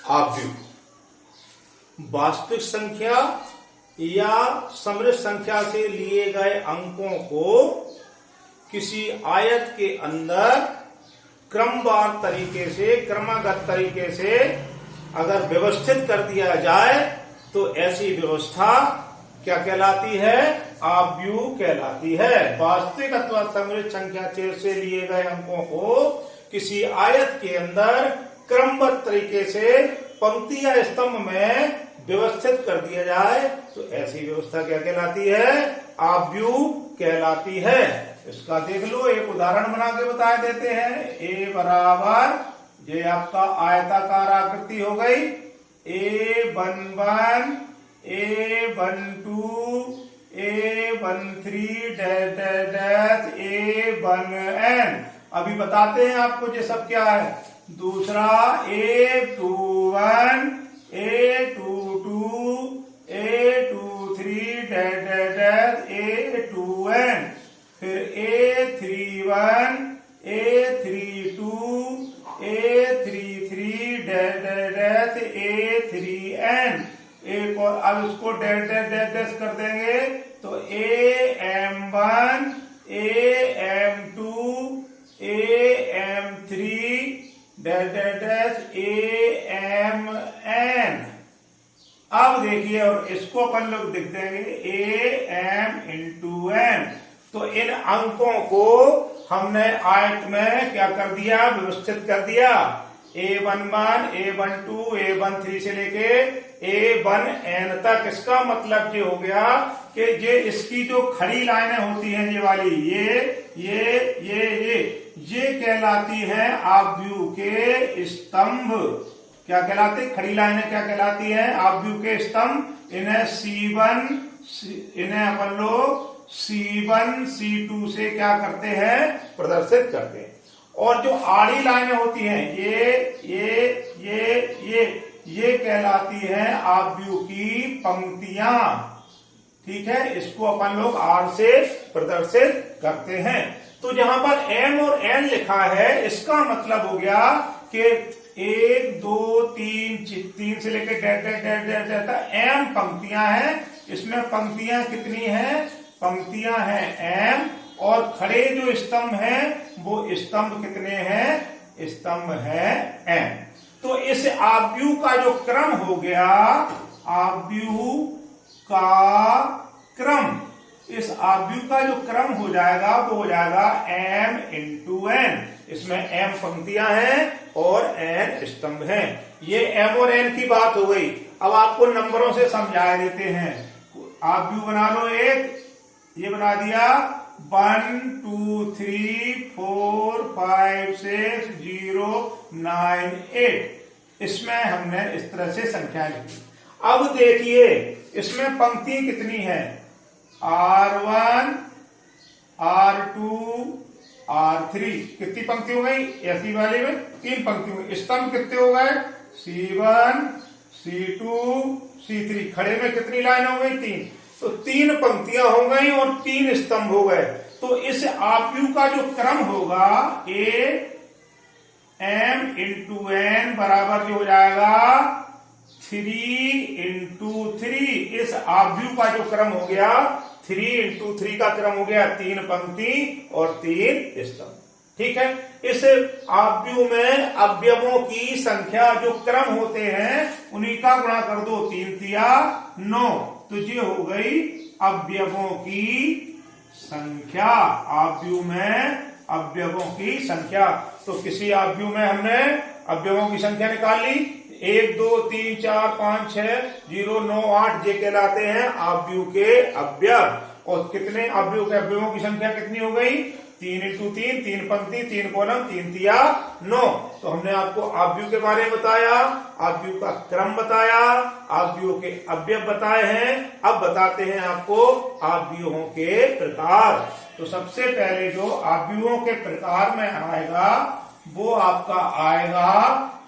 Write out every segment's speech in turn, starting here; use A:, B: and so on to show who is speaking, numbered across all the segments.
A: आव्यूह। वास्तविक संख्या या समृद्ध संख्या से लिए गए अंकों को किसी आयत के अंदर क्रमवार तरीके से, क्रमागत तरीके से अगर व्यवस्थित कर दिया जाए तो ऐसी व्यवस्था क्या कहलाती है? आव्यूह कहलाती है। वास्तविक अथवा समृद्ध संख्या से लिए गए अंकों को किसी आयत के अंदर क्रमबद्ध तरीके से पंक्ति या स्तंभ में व्यवस्थित कर दिया जाए तो ऐसी व्यवस्था क्या कहलाती है? आव्यूह कहलाती है। इसका देख लो, एक उदाहरण बना के बता देते हैं। ए बराबर, ये आपका आयताकार आकृति हो गई, A11, A12, A13 dash dash dash A1n। अभी बताते हैं आपको ये सब क्या है। दूसरा A21, A22, A23 dash dash dash A2n। फिर A31, A32, A33 dash dash dash A3n। एक और अब इसको डैश डैश डैश डैश कर देंगे तो AM1, AM2, AM3 dash dash dash AMN। अब देखिए, और इसको अपन लोग लिख देंगे AM×n। तो इन अंकों को हमने आयत में क्या कर दिया? व्यवस्थित कर दिया। A11, A12, A13 से लेके A1n तक। इसका मतलब ये हो गया कि ये इसकी जो खड़ी लाइनें होती हैं, ये वाली, ये कहलाती हैं आव्यूह के स्तंभ। क्या कहलाती? खड़ी लाइनें क्या कहलाती हैं? आव्यूह के स्तंभ। इन्हें C1, इन्हें अपन लोग C1, C2 से क्या करते हैं? प्रदर्शित करते हैं। और जो आड़ी लाइनें होती हैं, ये कहलाती हैं आव्यूह की पंक्तियां। ठीक है, इसको अपन लोग R से प्रदर्शित करते हैं। तो जहां पर M और N लिखा है, इसका मतलब हो गया कि 1, 2, 3 से लेकर dash dash dash dash dash M पंक्तियां हैं। इसमें पंक्तियां कितनी हैं? पंक्तियां हैं M। और खड़े जो स्तंभ हैं वो स्तंभ कितने हैं? स्तंभ है M। तो इस आव्यूह का जो क्रम हो गया, आव्यूह का क्रम, इस आव्यूह का जो क्रम हो जाएगा वो हो जाएगा M×n। इसमें M पंक्तियां हैं और N स्तंभ हैं। ये M और N की बात हो गई। अब आपको नंबरों से समझा देते हैं। आव्यूह बना लो एक, ये बना दिया 1, 2, 3, 4, 5, 6, 0, 9, 8। इसमें हमने इस तरह से संख्या लिखी। अब देखिए इसमें पंक्ति कितनी है? R1, R2, R3। कितनी पंक्ति हो गई? ऐसी वाली में 3 पंक्ति हो गई। स्तंभ कितने हो गए? C1, C2, C3। खड़े में कितनी लाइन हो गई? 3। तो 3 पंक्तियां हो गई और 3 स्तंभ हो गए। तो इस आव्यूह का जो क्रम होगा AM×n बराबर जो हो जाएगा 3×3। इस आव्यूह का जो क्रम हो गया 3×3 का क्रम हो गया 3 पंक्ति और 3 स्तंभ। ठीक है, इस आव्यूह में अवयवों की संख्या जो क्रम होते हैं उन्हीं का गुणा कर दो। 3 तिया 9। तो ये हो गई अवयवों की संख्या। आव्यूह में अवयवों की संख्या। तो किसी आव्यूह में हमने अवयवों की संख्या निकाल ली। 1, 2, 3, 4, 5, 6, 0, 9, 8 ये कहलाते हैं आव्यूह के अवयव। और कितने आव्यूह के अवयवों की संख्या कितनी हो गई? 3×3, 3 पंक्ति, 3 कॉलम, 3 तिया 9। तो हमने आपको आव्यूह के बारे में बताया, आव्यूह का क्रम बताया, आव्यूह के अवयव बताए हैं। अब बताते हैं आपको आव्यूहों के प्रकार। तो सबसे पहले जो आव्यूहों के प्रकार में आएगा वो आपका आएगा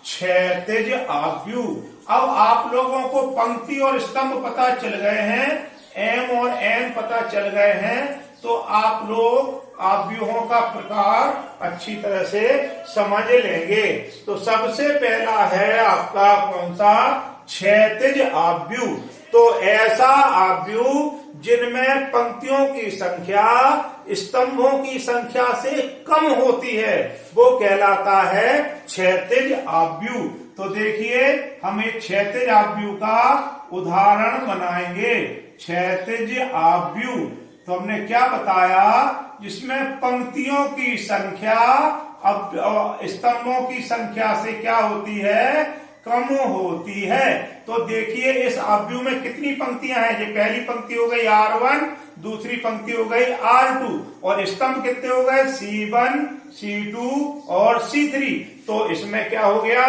A: क्षैतिज आव्यूह। अब आप लोगों को पंक्ति और स्तंभ पता चल गए हैं, M और N पता चल गए हैं, तो आप लोग आव्यूहों का प्रकार अच्छी तरह से समझ लेंगे। तो सबसे पहला है आपका कौन सा? क्षैतिज आव्यूह। तो ऐसा आव्यूह जिनमें पंक्तियों की संख्या स्तंभों की संख्या से कम होती है वो कहलाता है क्षैतिज आव्यूह। तो देखिए हम एक क्षैतिज आव्यूह का उदाहरण बनाएंगे। क्षैतिज आव्यूह तो हमने क्या बताया? जिसमें पंक्तियों की संख्या अब स्तंभों की संख्या से क्या होती है? कम होती है। तो देखिए इस आव्यूह में कितनी पंक्तियां हैं? ये पहली पंक्ति हो गई R1, दूसरी पंक्ति हो गई R2 और स्तंभ कितने हो गए? C1, C2 और C3। तो इसमें क्या हो गया?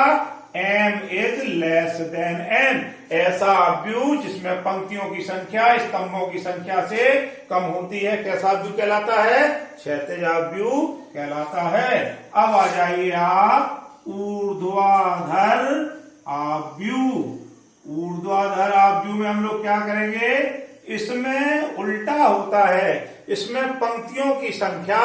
A: M is less than n। ऐसा आव्यूह जिसमें पंक्तियों की संख्या स्तंभों की संख्या से कम होती है कैसा आव्यूह कहलाता है? क्षैतिज आव्यूह कहलाता है। अब आ जाइए आप ऊर्ध्वाधर आव्यूह। ऊर्ध्वाधर आव्यूह में हम लोग क्या करेंगे? इसमें उल्टा होता है। इसमें पंक्तियों की संख्या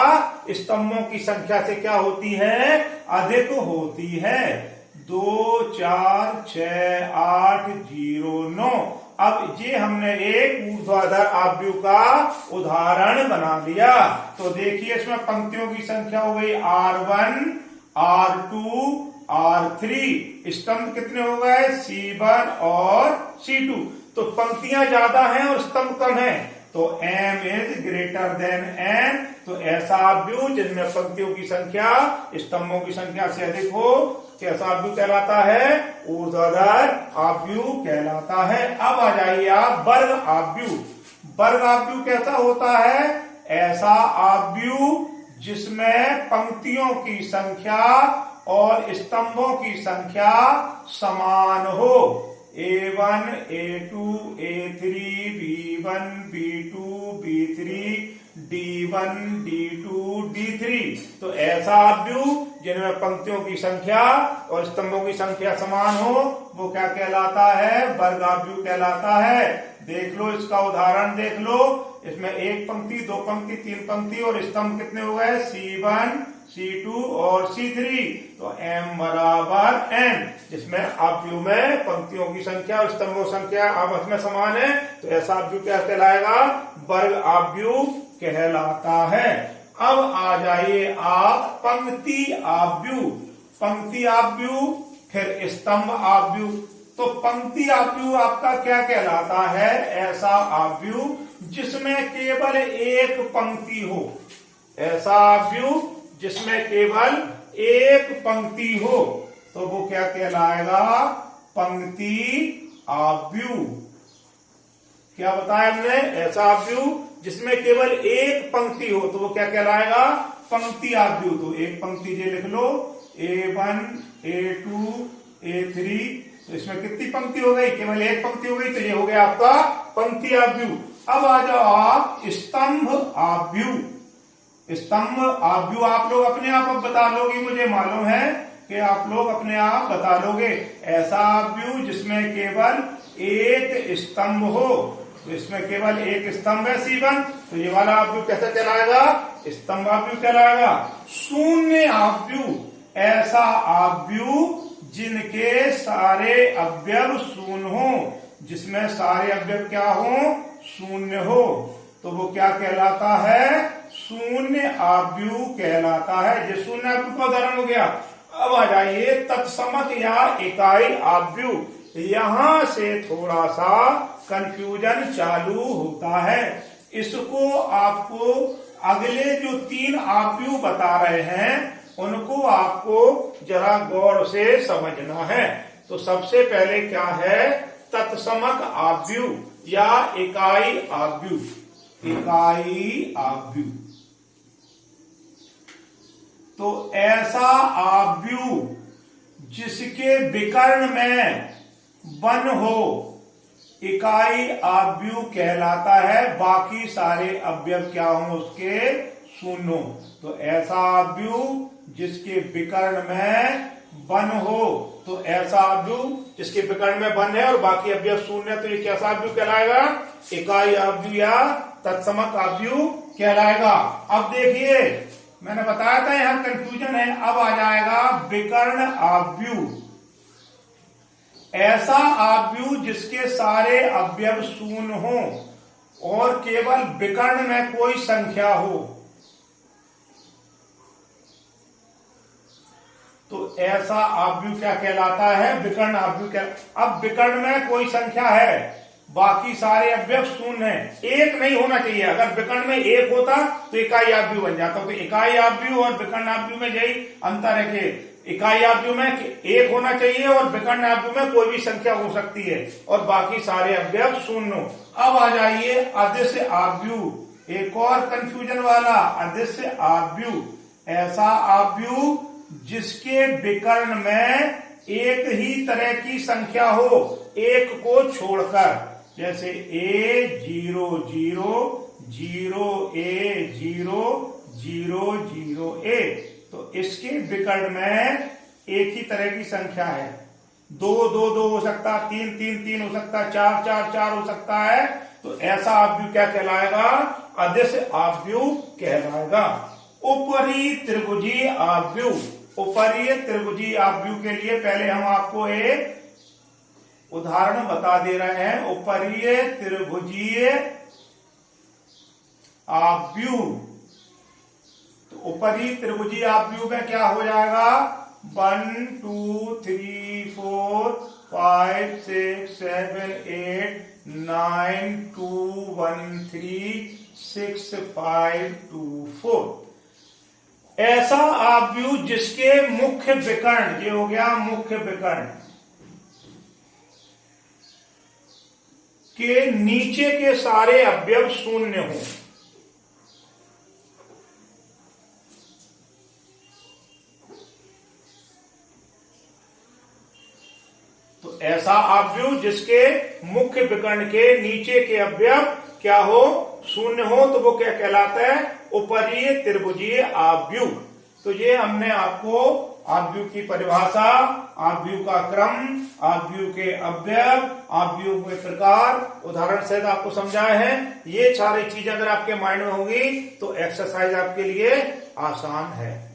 A: स्तंभों की संख्या से क्या होती है? अधिक होती है। 2, 4, 6, 8, 0, 9। अब ये हमने एक ऊर्ध्वाधर आव्यूह का उदाहरण बना दिया। तो देखिए इसमें पंक्तियों की संख्या हो गई R1, R2, R3। स्तंभ कितने हो गए? C1 और C2। तो पंक्तियां ज्यादा हैं और स्तंभ कम है। तो M is greater than n। तो ऐसा आव्यूह जिनमें पंक्तियों की संख्या स्तंभों की संख्या से अधिक हो कैसा आव्यूह कहलाता है? ऊर्ध्वाधर आव्यूह कहलाता है। अब आ जाइए आप वर्ग आव्यूह। वर्ग आव्यूह कैसा होता है? ऐसा आव्यूह जिसमें पंक्तियों की संख्या और स्तंभों की संख्या समान हो। A1, A2, A3, B1, B2, B3, D1, D2, D3। तो ऐसा आव्यूह जिनमें पंक्तियों की संख्या और स्तंभों की संख्या समान हो वो क्या कहलाता है? वर्ग आव्यूह कहलाता है। देख लो इसका उदाहरण देख लो। इसमें एक पंक्ति, दो पंक्ति, तीन पंक्ति और स्तंभ कितने हो गए? C1, C2 और C3। तो M बराबर n। जिसमें आव्यूह में पंक्तियों की संख्या और स्तंभों की संख्या आपस में समान है तो ऐसा आव्यूह क्या कहलाएगा? वर्ग आव्यूह कहलाता है। अब आ जाइए आप पंक्ति आव्यूह। पंक्ति आव्यूह फिर स्तंभ आव्यूह। तो पंक्ति आव्यूह आपका क्या कहलाता है? ऐसा आव्यूह जिसमें केवल एक पंक्ति हो। ऐसा आव्यूह जिसमें केवल एक पंक्ति हो तो वो क्या कहलाएगा? पंक्ति आव्यूह। क्या बताया हमने? ऐसा आव्यूह जिसमें केवल एक पंक्ति हो तो वो क्या कहलाएगा? पंक्ति आव्यूह। तो एक पंक्ति ये लिख लो A1, A2, A3। तो इसमें कितनी पंक्ति हो गई? केवल एक पंक्ति हो गई तो ये हो गया आपका पंक्ति आव्यूह। अब आ जाओ आप स्तंभ आव्यूह। स्तंभ आव्यूह आप लोग अपने आप बता लोगे, मुझे मालूम है कि आप लोग अपने आप बता लोगे। ऐसा आव्यूह जिसमें केवल एक स्तंभ हो। तो इसमें केवल एक स्तंभ है C1। तो ये वाला आव्यूह कैसा कहलाएगा? स्तंभ आव्यूह कहलाएगा। शून्य आव्यूह ऐसा आव्यूह जिनके सारे अवयव शून्य हो। जिसमें सारे अवयव क्या हो? शून्य हो। तो वो क्या कहलाता है? शून्य आव्यूह कहलाता है। ये शून्य आव्यूह का उदाहरण हो गया। अब आ जाइए तत्समक या इकाई आव्यूह। यहां से थोड़ा सा कंफ्यूजन चालू होता है। इसको आपको अगले जो तीन आव्यूह बता रहे हैं उनको आपको जरा गौर से समझना है। तो सबसे पहले क्या है? तत्समक आव्यूह या इकाई आव्यूह। इकाई आव्यूह तो ऐसा आव्यूह जिसके विकर्ण में वन हो इकाई आव्यूह कहलाता है। बाकी सारे अवयव क्या हो? उसके शून्य हो। तो ऐसा आव्यूह जिसके विकर्ण में वन हो तो ऐसा आव्यूह जिसके विकर्ण में वन है और बाकी अवयव शून्य है तो ये कैसा आव्यूह कहलाएगा? इकाई आव्यूह या तत्समक आव्यूह कहलाएगा। अब देखिए मैंने बताया था यहां कंफ्यूजन है, अब आ जाएगा विकर्ण आव्यूह। ऐसा आव्यूह जिसके सारे अवयव शून्य हो और केवल विकर्ण में कोई संख्या हो, तो ऐसा आव्यूह क्या कहलाता है? विकर्ण आव्यूह कहलाता। अब विकर्ण में कोई संख्या है, बाकी सारे अवयव शून्य है, एक नहीं होना चाहिए। अगर विकर्ण में एक होता तो इकाई आव्यूह बन जाता। तो इकाई आव्यूह और विकर्ण आव्यूह में यही अंतर है कि इकाई आव्यूह में एक होना चाहिए और विकर्ण आव्यूह में कोई भी संख्या हो सकती है और बाकी सारे अवयव शून्य हो। अब आ जाइए अदृश्य आव्यूह, एक और कंफ्यूजन वाला अदृश्य आव्यूह। ऐसा आव्यूह जिसके विकर्ण में एक ही तरह की संख्या हो, एक को छोड़कर, जैसे A0 0 0 A 0 0 0 A, तो इसके विकर्ण में एक ही तरह की संख्या है। 2 2 2 हो सकता है, 3 3 3 हो सकता है, 4 4 4 हो सकता है। तो ऐसा आव्यूह क्या कहलाएगा? अदृश्य आव्यूह कहलाएगा। ऊपरी त्रिभुजीय आव्यूह। ऊपरी त्रिभुजीय आव्यूह के लिए पहले हम आपको एक उदाहरण बता दे रहे हैं। ऊपरी त्रिभुजीय आव्यूह, तो ऊपरी त्रिभुजीय आव्यूह में क्या हो जाएगा? 1 2 3 4 5 6 7 8 9 2 1 3 6 5 2 4। ऐसा आव्यूह जिसके मुख्य विकर्ण, ये हो गया मुख्य विकर्ण, के नीचे के सारे अवयव शून्य हो। तो ऐसा आव्यूह जिसके मुख्य विकर्ण के नीचे के अवयव क्या हो? शून्य हो, तो वो क्या कहलाता है? ऊपरी त्रिभुजीय आव्यूह। तो ये हमने आपको आव्यूह की परिभाषा, आव्यूह का क्रम, आव्यूह के अवयव, आव्यूह के प्रकार उदाहरण सहित आपको समझाए हैं। ये सारी चीजें अगर आपके माइंड में होंगी तो एक्सरसाइज आपके लिए आसान है।